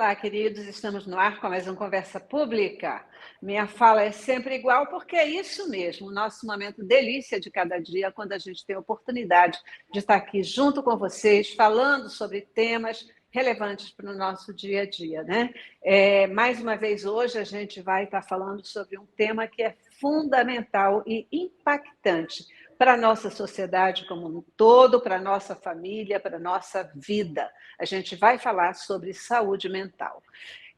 Olá, queridos, estamos no ar com mais um Conversa Pública. Minha fala é sempre igual, porque é isso mesmo, o nosso momento delícia de cada dia, quando a gente tem a oportunidade de estar aqui junto com vocês, falando sobre temas relevantes para o nosso dia a dia, né? Mais uma vez, hoje a gente vai estar falando sobre um tema que é fundamental e impactante para a nossa sociedade como um todo, para a nossa família, para a nossa vida. A gente vai falar sobre saúde mental.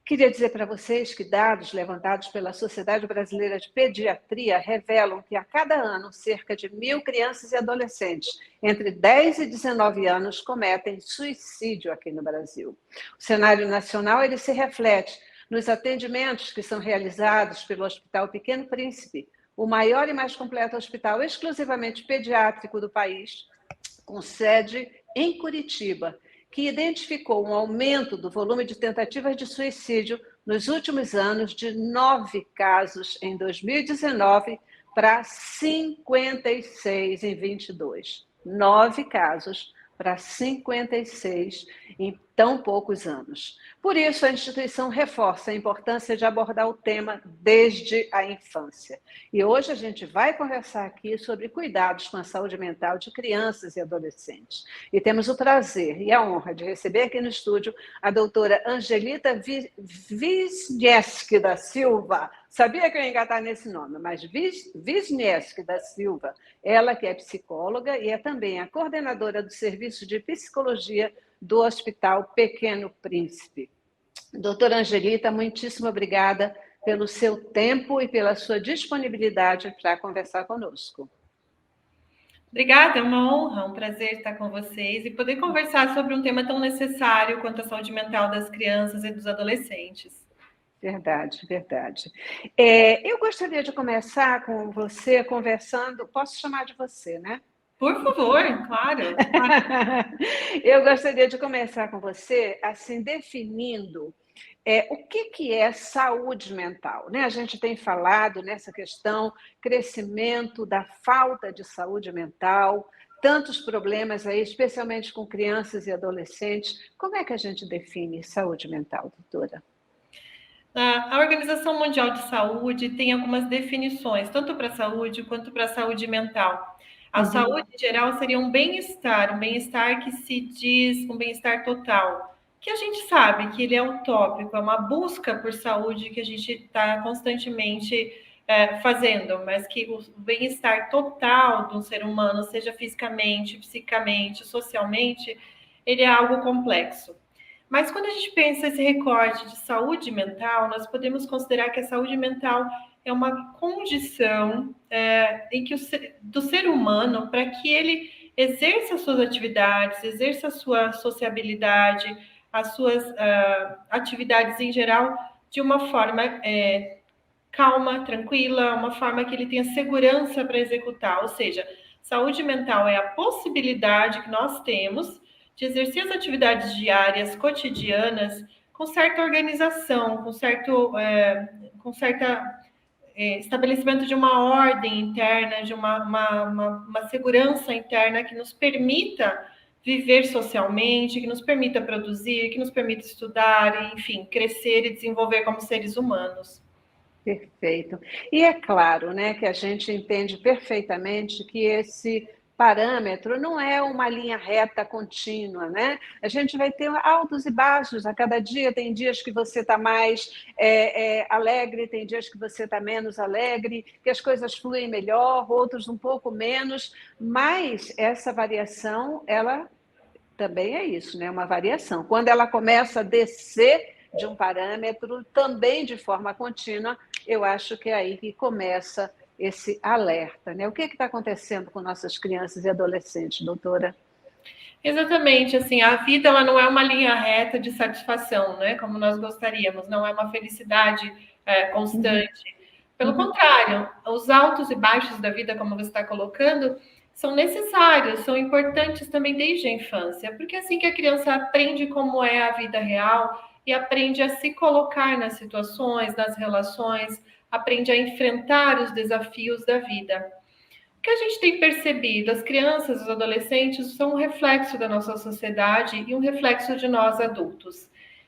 Queria dizer para vocês que dados levantados pela Sociedade Brasileira de Pediatria revelam que a cada ano cerca de 1.000 crianças e adolescentes entre 10 e 19 anos cometem suicídio aqui no Brasil. O cenário nacional ele se reflete nos atendimentos que são realizados pelo Hospital Pequeno Príncipe, o maior e mais completo hospital exclusivamente pediátrico do país, com sede em Curitiba, que identificou um aumento do volume de tentativas de suicídio nos últimos anos de 9 casos em 2019 para 56 em 22. 9 casos para 56 em tão poucos anos. Por isso, a instituição reforça a importância de abordar o tema desde a infância. E hoje a gente vai conversar aqui sobre cuidados com a saúde mental de crianças e adolescentes. E temos o prazer e a honra de receber aqui no estúdio a doutora Angelita Wisniewski da Silva. Sabia que eu ia engatar nesse nome, mas Wisniewski da Silva, ela que é psicóloga e é também a coordenadora do Serviço de Psicologia do Hospital Pequeno Príncipe. Doutora Angelita, muitíssimo obrigada pelo seu tempo e pela sua disponibilidade para conversar conosco. Obrigada, é uma honra, um prazer estar com vocês e poder conversar sobre um tema tão necessário quanto a saúde mental das crianças e dos adolescentes. Verdade, verdade. Eu gostaria de começar com você conversando, posso chamar de você, né? Por favor, claro. Eu gostaria de começar com você, assim, definindo o que é saúde mental, né? A gente tem falado nessa questão, crescimento da falta de saúde mental, tantos problemas aí, especialmente com crianças e adolescentes. Como é que a gente define saúde mental, doutora? A Organização Mundial de Saúde tem algumas definições, tanto para a saúde quanto para a saúde mental. A saúde em geral seria um bem-estar que se diz um bem-estar total, que a gente sabe que ele é utópico, é uma busca por saúde que a gente está constantemente fazendo, mas que o bem-estar total do ser humano, seja fisicamente, psicamente, socialmente, ele é algo complexo. Mas quando a gente pensa esse recorte de saúde mental, nós podemos considerar que a saúde mental é uma condição em que do ser humano para que ele exerça as suas atividades, exerça a sua sociabilidade, as suas atividades em geral de uma forma calma, tranquila, uma forma que ele tenha segurança para executar. Ou seja, saúde mental é a possibilidade que nós temos de exercer as atividades diárias, cotidianas, com certa organização, com certa estabelecimento de uma ordem interna, de uma segurança interna que nos permita viver socialmente, que nos permita produzir, que nos permita estudar, enfim, crescer e desenvolver como seres humanos. Perfeito. E é claro, né, que a gente entende perfeitamente que esse parâmetro não é uma linha reta contínua, né? A gente vai ter altos e baixos a cada dia. Tem dias que você está mais alegre, tem dias que você está menos alegre, que as coisas fluem melhor, outros um pouco menos. Mas essa variação, ela também é isso, né? Uma variação. Quando ela começa a descer de um parâmetro, também de forma contínua, eu acho que é aí que começa esse alerta, né? O que está acontecendo com nossas crianças e adolescentes, doutora? Exatamente, assim, a vida ela não é uma linha reta de satisfação, né? Como nós gostaríamos, não é uma felicidade constante. Pelo contrário, os altos e baixos da vida, como você está colocando, são necessários, são importantes também desde a infância, porque é assim que a criança aprende como é a vida real e aprende a se colocar nas situações, nas relações, aprende a enfrentar os desafios da vida. O que a gente tem percebido, as crianças, os adolescentes são um reflexo da nossa sociedade e um reflexo de nós adultos.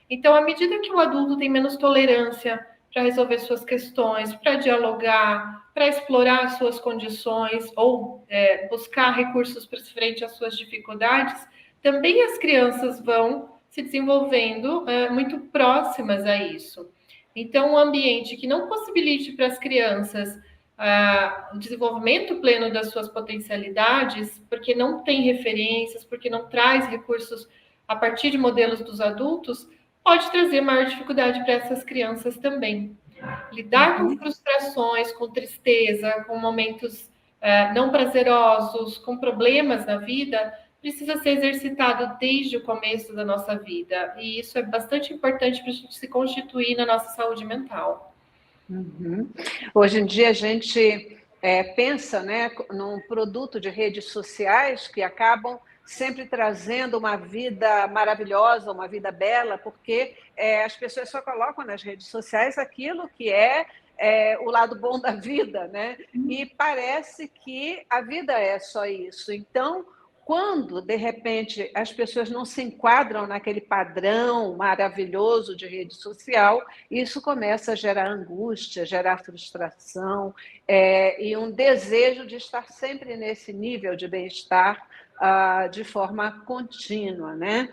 Então, à medida que o adulto tem menos tolerância para resolver suas questões, para dialogar, para explorar suas condições ou buscar recursos para frente às suas dificuldades, também as crianças vão se desenvolvendo muito próximas a isso. Então, um ambiente que não possibilite para as crianças o desenvolvimento pleno das suas potencialidades, porque não tem referências, porque não traz recursos a partir de modelos dos adultos, pode trazer maior dificuldade para essas crianças também. Lidar com frustrações, com tristeza, com momentos não prazerosos, com problemas na vida, precisa ser exercitado desde o começo da nossa vida. E isso é bastante importante para a gente se constituir na nossa saúde mental. Uhum. Hoje em dia a gente pensa, né, num produto de redes sociais que acabam sempre trazendo uma vida maravilhosa, uma vida bela, porque as pessoas só colocam nas redes sociais aquilo que é o lado bom da vida, né? E parece que a vida é só isso. Então, quando, de repente, as pessoas não se enquadram naquele padrão maravilhoso de rede social, isso começa a gerar angústia, gerar frustração e um desejo de estar sempre nesse nível de bem-estar de forma contínua, né?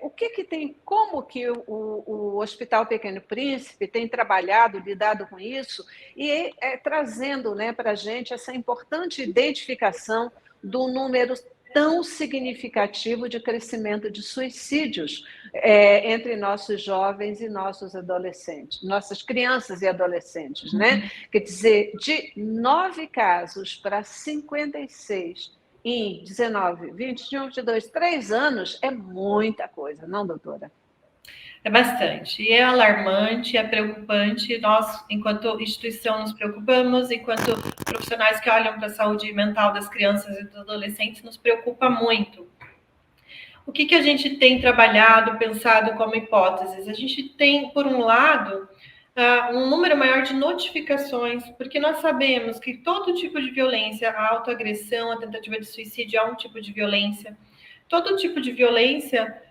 O que tem, como que o Hospital Pequeno Príncipe tem trabalhado, lidado com isso e trazendo, né, para a gente essa importante identificação do número tão significativo de crescimento de suicídios entre nossos jovens e nossos adolescentes, nossas crianças e adolescentes, né? Quer dizer, de 9 casos para 56 em 19, 21, 22, 3 anos é muita coisa, não, doutora? É bastante. E é alarmante, é preocupante. Nós, enquanto instituição, nos preocupamos, enquanto profissionais que olham para a saúde mental das crianças e dos adolescentes, nos preocupa muito. O que a gente tem trabalhado, pensado como hipóteses? A gente tem, por um lado, um número maior de notificações, porque nós sabemos que todo tipo de violência, a autoagressão, a tentativa de suicídio é um tipo de violência. Todo tipo de violência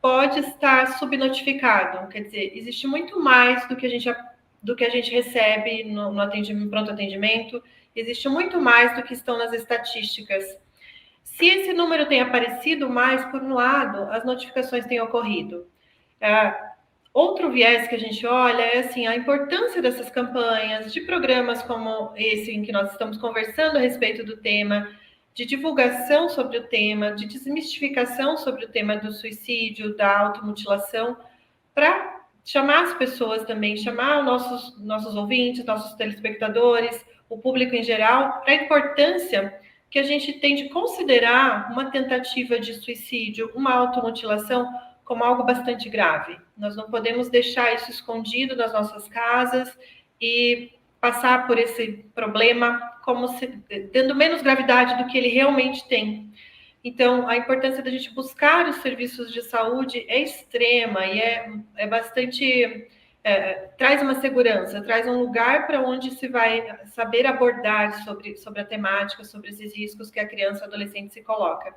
pode estar subnotificado, quer dizer, existe muito mais do que a gente recebe no atendimento, pronto atendimento, existe muito mais do que estão nas estatísticas. Se esse número tem aparecido mais, por um lado, as notificações têm ocorrido. Outro viés que a gente olha é assim, a importância dessas campanhas, de programas como esse em que nós estamos conversando a respeito do tema, de divulgação sobre o tema, de desmistificação sobre o tema do suicídio, da automutilação, para chamar as pessoas também, chamar nossos ouvintes, nossos telespectadores, o público em geral, para a importância que a gente tem de considerar uma tentativa de suicídio, uma automutilação, como algo bastante grave. Nós não podemos deixar isso escondido nas nossas casas e passar por esse problema como se dando menos gravidade do que ele realmente tem. Então, a importância da gente buscar os serviços de saúde é extrema e é bastante... traz uma segurança, traz um lugar para onde se vai saber abordar sobre a temática, sobre esses riscos que a criança e o adolescente se coloca.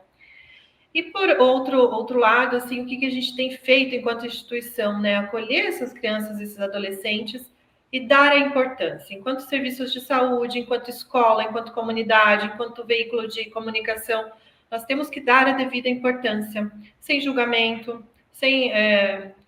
E por outro lado, assim, o que a gente tem feito enquanto instituição, né? Acolher essas crianças e esses adolescentes e dar a importância, enquanto serviços de saúde, enquanto escola, enquanto comunidade, enquanto veículo de comunicação, nós temos que dar a devida importância, sem julgamento, sem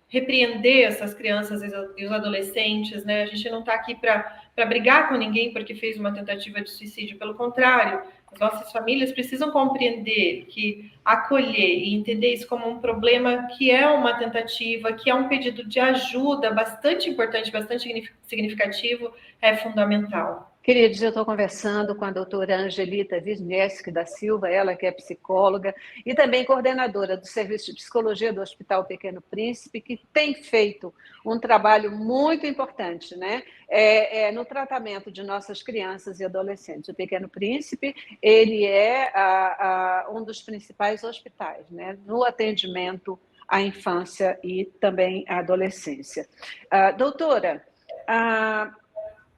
repreender essas crianças e os adolescentes, né? A gente não está aqui para brigar com ninguém porque fez uma tentativa de suicídio, pelo contrário, as nossas famílias precisam compreender que acolher e entender isso como um problema que é uma tentativa, que é um pedido de ajuda bastante importante, bastante significativo, é fundamental. Queridos, eu estou conversando com a doutora Angelita Wisniewski da Silva, ela que é psicóloga e também coordenadora do Serviço de Psicologia do Hospital Pequeno Príncipe, que tem feito um trabalho muito importante, né? No tratamento de nossas crianças e adolescentes. O Pequeno Príncipe, ele é um dos principais hospitais, né? No atendimento à infância e também à adolescência. Doutora,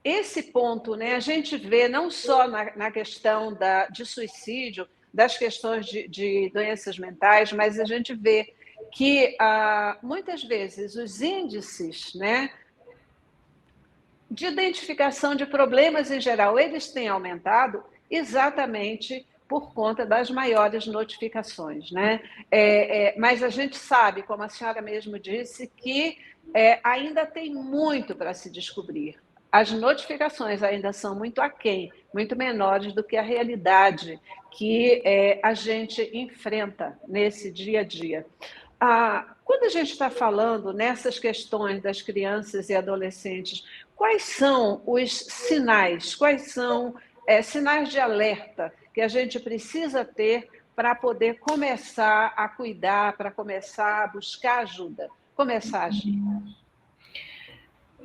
esse ponto, né, a gente vê não só na questão de suicídio, das questões de doenças mentais, mas a gente vê que muitas vezes os índices, né, de identificação de problemas em geral, eles têm aumentado exatamente por conta das maiores notificações, né? Mas a gente sabe, como a senhora mesmo disse, que ainda tem muito para se descobrir. As notificações ainda são muito aquém, muito menores do que a realidade que a gente enfrenta nesse dia a dia. Quando a gente está falando nessas questões das crianças e adolescentes, quais são os sinais, quais são sinais de alerta que a gente precisa ter para poder começar a cuidar, para começar a buscar ajuda, começar a agir?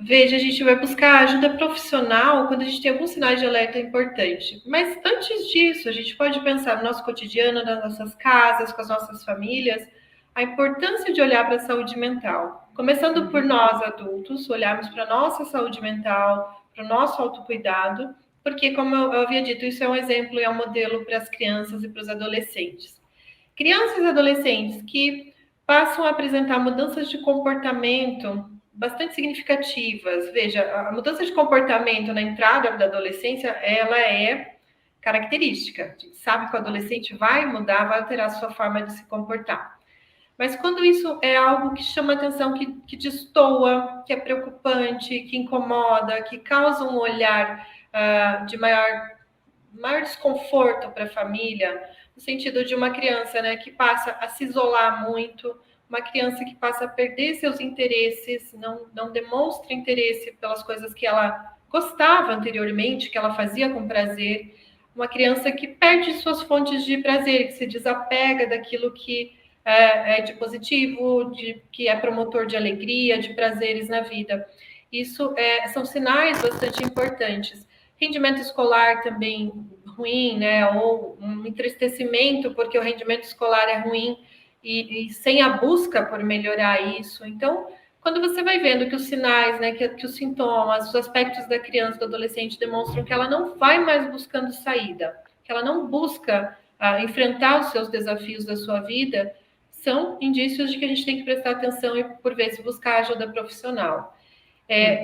Veja, a gente vai buscar ajuda profissional quando a gente tem alguns sinais de alerta importante. Mas antes disso, a gente pode pensar no nosso cotidiano, nas nossas casas, com as nossas famílias, a importância de olhar para a saúde mental. Começando por nós, adultos, olharmos para a nossa saúde mental, para o nosso autocuidado, porque, como eu havia dito, isso é um exemplo e é um modelo para as crianças e para os adolescentes. Crianças e adolescentes que passam a apresentar mudanças de comportamento bastante significativas. Veja, a mudança de comportamento na entrada da adolescência, ela é característica. A gente sabe que o adolescente vai mudar, vai alterar a sua forma de se comportar. Mas quando isso é algo que chama atenção, que destoa, que é preocupante, que incomoda, que causa um olhar de maior desconforto para a família, no sentido de uma criança, né, que passa a se isolar muito, uma criança que passa a perder seus interesses, não demonstra interesse pelas coisas que ela gostava anteriormente, que ela fazia com prazer, uma criança que perde suas fontes de prazer, que se desapega daquilo que é de positivo, que é promotor de alegria, de prazeres na vida. Isso são sinais bastante importantes. Rendimento escolar também ruim, né? Ou um entristecimento porque o rendimento escolar é ruim e sem a busca por melhorar isso. Então, quando você vai vendo que os sinais, né, que os sintomas, os aspectos da criança, do adolescente demonstram que ela não vai mais buscando saída, que ela não busca enfrentar os seus desafios da sua vida, são indícios de que a gente tem que prestar atenção e, por vezes, buscar ajuda profissional.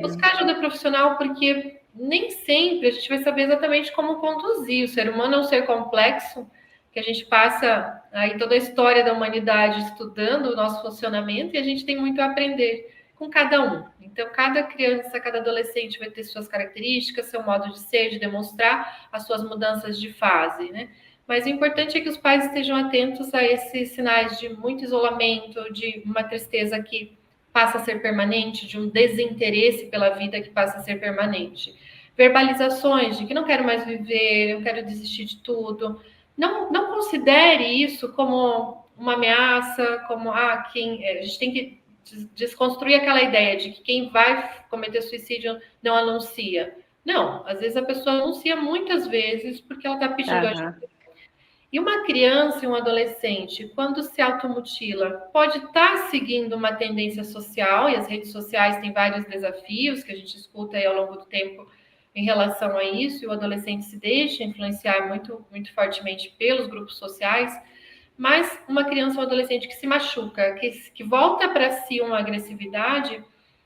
Buscar ajuda profissional porque nem sempre a gente vai saber exatamente como conduzir. O ser humano é um ser complexo, que a gente passa aí toda a história da humanidade estudando o nosso funcionamento e a gente tem muito a aprender com cada um. Então, cada criança, cada adolescente vai ter suas características, seu modo de ser, de demonstrar as suas mudanças de fase, né? Mas o importante é que os pais estejam atentos a esses sinais de muito isolamento, de uma tristeza que passa a ser permanente, de um desinteresse pela vida que passa a ser permanente. Verbalizações de que não quero mais viver, eu quero desistir de tudo. Não considere isso como uma ameaça, como a gente tem que desconstruir aquela ideia de que quem vai cometer suicídio não anuncia. Não, às vezes a pessoa anuncia muitas vezes porque ela está pedindo ajuda. E uma criança e um adolescente, quando se automutila, pode estar seguindo uma tendência social, e as redes sociais têm vários desafios que a gente escuta aí ao longo do tempo em relação a isso, e o adolescente se deixa influenciar muito, muito fortemente pelos grupos sociais, mas uma criança ou um adolescente que se machuca, que volta para si uma agressividade,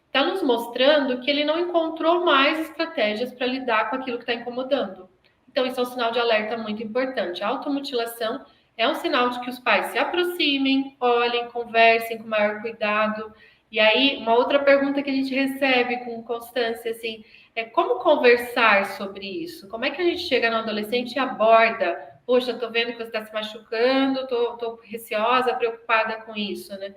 está nos mostrando que ele não encontrou mais estratégias para lidar com aquilo que está incomodando. Então, isso é um sinal de alerta muito importante. A automutilação é um sinal de que os pais se aproximem, olhem, conversem com maior cuidado. E aí, uma outra pergunta que a gente recebe com constância, assim, é como conversar sobre isso? Como é que a gente chega no adolescente e aborda? Poxa, estou vendo que você está se machucando, estou receosa, preocupada com isso, né?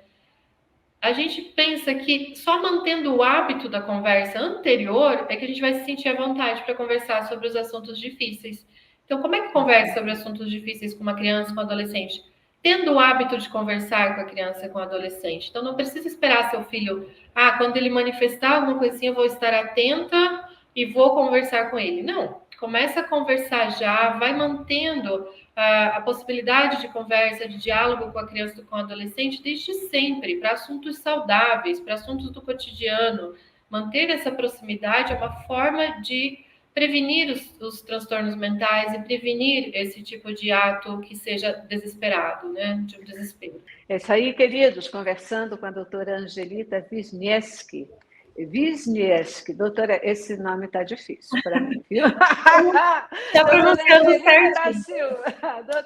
A gente pensa que só mantendo o hábito da conversa anterior é que a gente vai se sentir à vontade para conversar sobre os assuntos difíceis. Então, como é que conversa sobre assuntos difíceis com uma criança, com um adolescente? Tendo o hábito de conversar com a criança e com o adolescente. Então, não precisa esperar seu filho, quando ele manifestar alguma coisinha, eu vou estar atenta e vou conversar com ele. Não, começa a conversar já, vai mantendo a possibilidade de conversa, de diálogo com a criança e com o adolescente desde sempre, para assuntos saudáveis, para assuntos do cotidiano. Manter essa proximidade é uma forma de prevenir os transtornos mentais e prevenir esse tipo de ato que seja desesperado, né? De um desespero. É isso aí, queridos, conversando com a doutora Angelita Wisniewski. Wisniewski, doutora, esse nome está difícil para mim, viu? Está pronunciando certinho.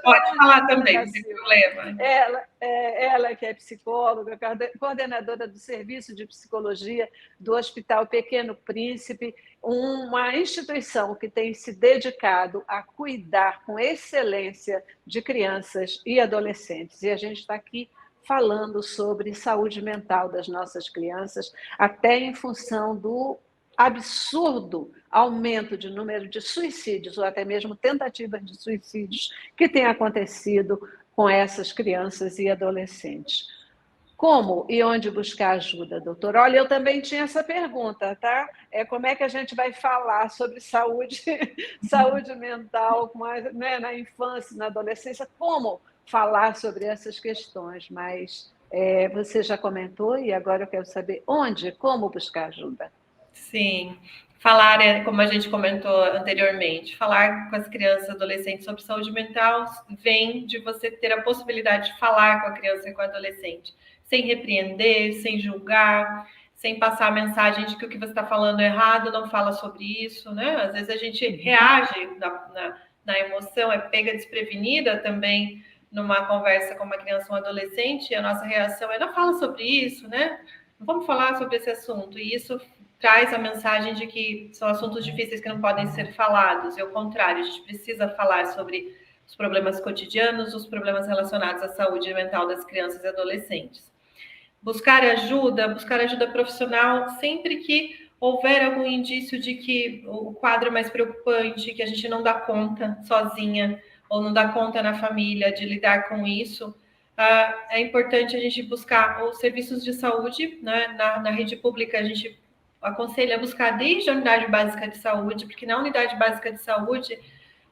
Pode falar também, não tem problema. Ela que é psicóloga, coordenadora do Serviço de Psicologia do Hospital Pequeno Príncipe, uma instituição que tem se dedicado a cuidar com excelência de crianças e adolescentes. E a gente está aqui falando sobre saúde mental das nossas crianças, até em função do absurdo aumento de número de suicídios, ou até mesmo tentativas de suicídios, que tem acontecido com essas crianças e adolescentes. Como e onde buscar ajuda, doutor? Olha, eu também tinha essa pergunta, tá? Como é que a gente vai falar sobre saúde mental né, na infância, na adolescência? Como falar sobre essas questões? Mas você já comentou e agora eu quero saber onde, como buscar ajuda. Sim, falar, como a gente comentou anteriormente, falar com as crianças e adolescentes sobre saúde mental vem de você ter a possibilidade de falar com a criança e com o adolescente, sem repreender, sem julgar, sem passar a mensagem de que o que você está falando é errado, não fala sobre isso, né? Às vezes a gente reage na emoção, é pega desprevenida também numa conversa com uma criança ou um adolescente, e a nossa reação é não fala sobre isso, né? Não vamos falar sobre esse assunto, e isso traz a mensagem de que são assuntos difíceis que não podem ser falados, e ao contrário, a gente precisa falar sobre os problemas cotidianos, os problemas relacionados à saúde mental das crianças e adolescentes. Buscar ajuda profissional sempre que houver algum indício de que o quadro é mais preocupante, que a gente não dá conta sozinha, ou não dá conta na família de lidar com isso, é importante a gente buscar os serviços de saúde, né? Na rede pública a gente aconselha a buscar desde a unidade básica de saúde, porque na unidade básica de saúde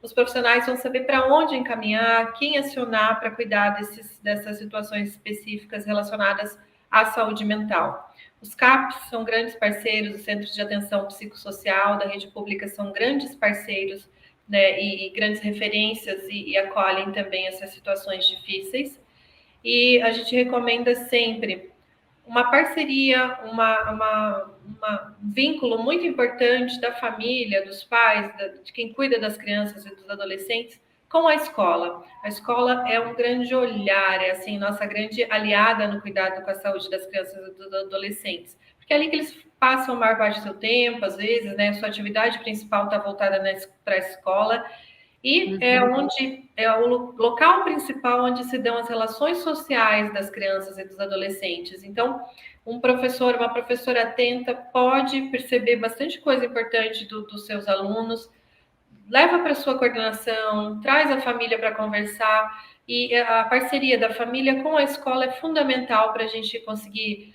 os profissionais vão saber para onde encaminhar, quem acionar para cuidar dessas situações específicas relacionadas à saúde mental. Os CAPs são grandes parceiros, os Centros de Atenção Psicossocial da rede pública são grandes parceiros, né, e grandes referências e acolhem também essas situações difíceis. E a gente recomenda sempre uma parceria, um vínculo muito importante da família, dos pais, de quem cuida das crianças e dos adolescentes, com a escola. A escola é um grande olhar, é assim, nossa grande aliada no cuidado com a saúde das crianças e dos adolescentes. Porque é ali que eles passam a maior parte do seu tempo, às vezes, né? Sua atividade principal está voltada para a escola. E é o local principal onde se dão as relações sociais das crianças e dos adolescentes. Então, um professor, uma professora atenta pode perceber bastante coisa importante dos seus alunos, leva para a sua coordenação, traz a família para conversar, e a parceria da família com a escola é fundamental para a gente conseguir,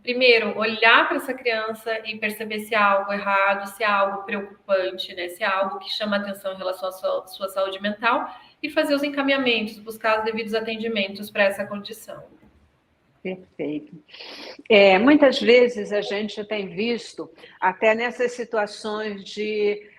primeiro, olhar para essa criança e perceber se há algo errado, se há algo preocupante, né? Se há algo que chama atenção em relação à sua saúde mental, e fazer os encaminhamentos, buscar os devidos atendimentos para essa condição. Perfeito. Muitas vezes a gente tem visto, até nessas situações de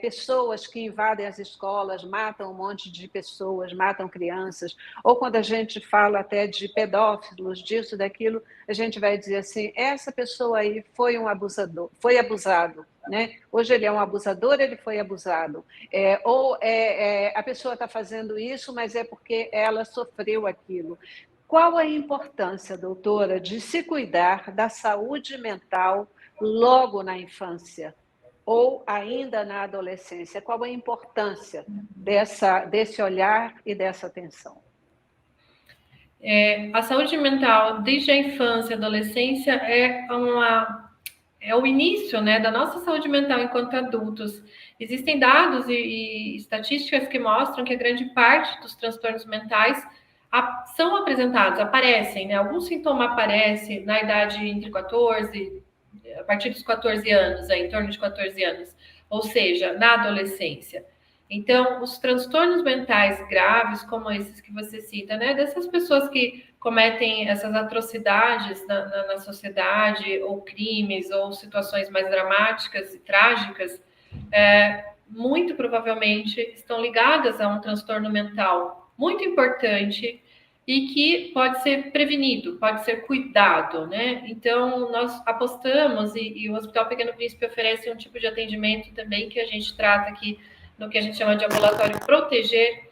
pessoas que invadem as escolas, matam um monte de pessoas, matam crianças, ou quando a gente fala até de pedófilos, disso, daquilo, a gente vai dizer assim, essa pessoa aí foi um abusador, foi abusado, né? Hoje ele é um abusador, ele foi abusado. A pessoa está fazendo isso, mas é porque ela sofreu aquilo. Qual a importância, doutora, de se cuidar da saúde mental logo na infância? Ou ainda na adolescência? Qual a importância desse olhar e dessa atenção? A saúde mental, desde a infância e adolescência, é o início, né, da nossa saúde mental enquanto adultos. Existem dados e estatísticas que mostram que a grande parte dos transtornos mentais são apresentados, aparecem, né? Algum sintoma aparece na idade entre 14, a partir dos 14 anos, em torno de 14 anos, ou seja, na adolescência. Então, os transtornos mentais graves, como esses que você cita, né, dessas pessoas que cometem essas atrocidades na sociedade, ou crimes, ou situações mais dramáticas e trágicas, muito provavelmente estão ligadas a um transtorno mental muito importante e que pode ser prevenido, pode ser cuidado, né? Então, nós apostamos, e o Hospital Pequeno Príncipe oferece um tipo de atendimento também que a gente trata aqui no que a gente chama de ambulatório proteger,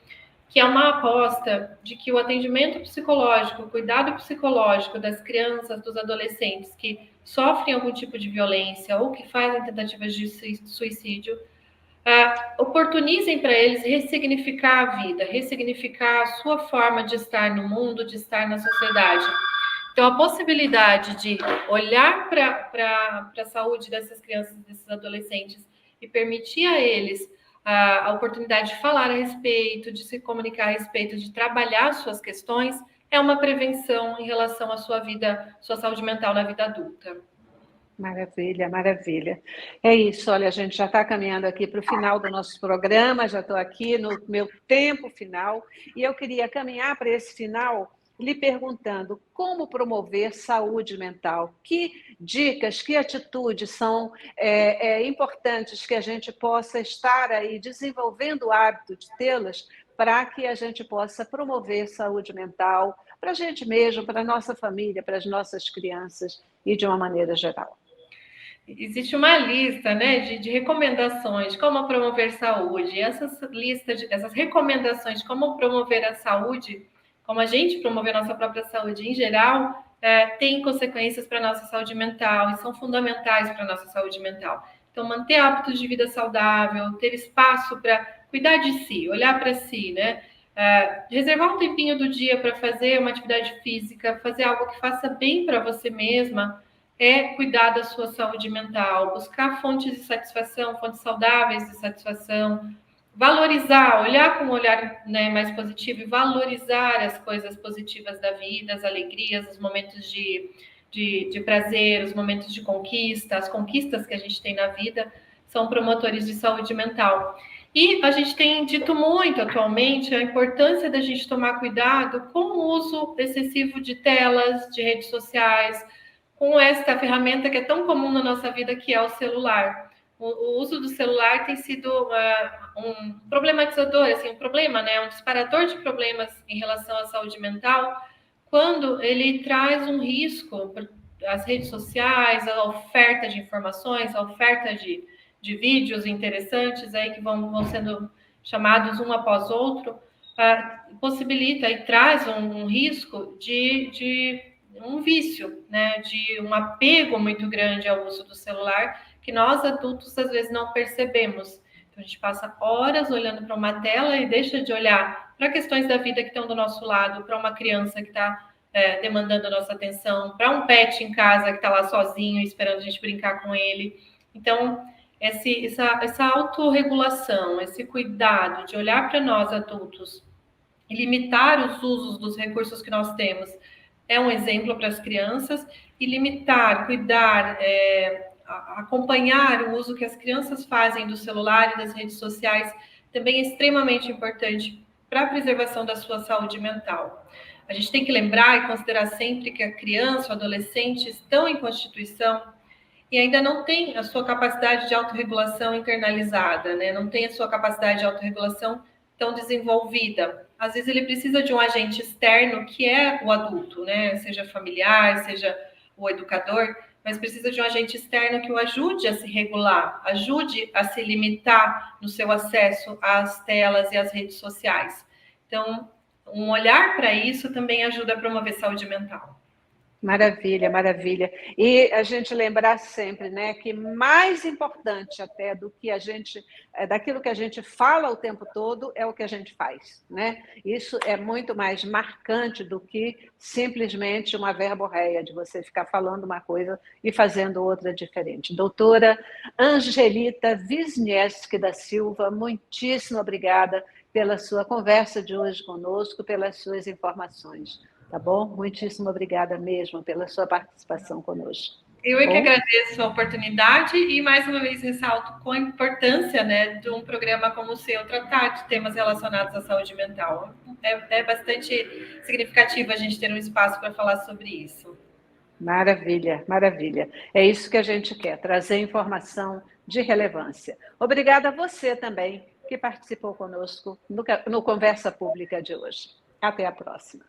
que é uma aposta de que o atendimento psicológico, o cuidado psicológico das crianças, dos adolescentes que sofrem algum tipo de violência ou que fazem tentativas de suicídio, oportunizem para eles ressignificar a vida, ressignificar a sua forma de estar no mundo, de estar na sociedade. Então, a possibilidade de olhar para a saúde dessas crianças, desses adolescentes, e permitir a eles a oportunidade de falar a respeito, de se comunicar a respeito, de trabalhar suas questões, é uma prevenção em relação à sua vida, sua saúde mental na vida adulta. Maravilha, maravilha. É isso, olha, a gente já está caminhando aqui para o final do nosso programa, já estou aqui no meu tempo final, e eu queria caminhar para esse final lhe perguntando como promover saúde mental, que dicas, que atitudes são importantes que a gente possa estar aí desenvolvendo o hábito de tê-las para que a gente possa promover saúde mental para a gente mesmo, para a nossa família, para as nossas crianças e de uma maneira geral. Existe uma lista, né, de recomendações de como promover saúde. Essas listas, essas recomendações de como promover a saúde, como a gente promover a nossa própria saúde em geral, tem consequências para a nossa saúde mental e são fundamentais para a nossa saúde mental. Então, manter hábitos de vida saudável, ter espaço para cuidar de si, olhar para si, né? Reservar um tempinho do dia para fazer uma atividade física, fazer algo que faça bem para você mesma, cuidar da sua saúde mental, buscar fontes de satisfação, fontes saudáveis de satisfação, valorizar, olhar com um olhar, né, mais positivo e valorizar as coisas positivas da vida, as alegrias, os momentos de prazer, os momentos de conquista, as conquistas que a gente tem na vida são promotores de saúde mental. E a gente tem dito muito atualmente a importância da gente tomar cuidado com o uso excessivo de telas, de redes sociais, com esta ferramenta que é tão comum na nossa vida, que é o celular. O uso do celular tem sido um problematizador, assim, um problema, né? Um disparador de problemas em relação à saúde mental, quando ele traz um risco para as redes sociais, a oferta de informações, a oferta de vídeos interessantes aí que vão sendo chamados um após outro, possibilita e traz um risco de um vício, né, de um apego muito grande ao uso do celular, que nós adultos às vezes não percebemos. Então a gente passa horas olhando para uma tela e deixa de olhar para questões da vida que estão do nosso lado, para uma criança que está demandando a nossa atenção, para um pet em casa que está lá sozinho esperando a gente brincar com ele. Então, essa autorregulação, esse cuidado de olhar para nós adultos e limitar os usos dos recursos que nós temos é um exemplo para as crianças, e limitar, cuidar, acompanhar o uso que as crianças fazem do celular e das redes sociais também é extremamente importante para a preservação da sua saúde mental. A gente tem que lembrar e considerar sempre que a criança, o adolescente estão em constituição e ainda não tem a sua capacidade de autorregulação internalizada, né? Não tem a sua capacidade de autorregulação tão desenvolvida. Às vezes ele precisa de um agente externo, que é o adulto, né? Seja familiar, seja o educador, mas precisa de um agente externo que o ajude a se regular, ajude a se limitar no seu acesso às telas e às redes sociais. Então, um olhar para isso também ajuda a promover saúde mental. Maravilha, maravilha. E a gente lembrar sempre, né, que mais importante até do que daquilo que a gente fala o tempo todo é o que a gente faz, né? Isso é muito mais marcante do que simplesmente uma verborreia de você ficar falando uma coisa e fazendo outra diferente. Doutora Angelita Wisniewski da Silva, muitíssimo obrigada pela sua conversa de hoje conosco, pelas suas informações. Tá bom? Muitíssimo obrigada mesmo pela sua participação conosco. Eu é que agradeço a oportunidade e, mais uma vez, ressalto com a importância, né, de um programa como o seu tratar de temas relacionados à saúde mental. É bastante significativo a gente ter um espaço para falar sobre isso. Maravilha, maravilha. É isso que a gente quer, trazer informação de relevância. Obrigada a você também, que participou conosco no Conversa Pública de hoje. Até a próxima.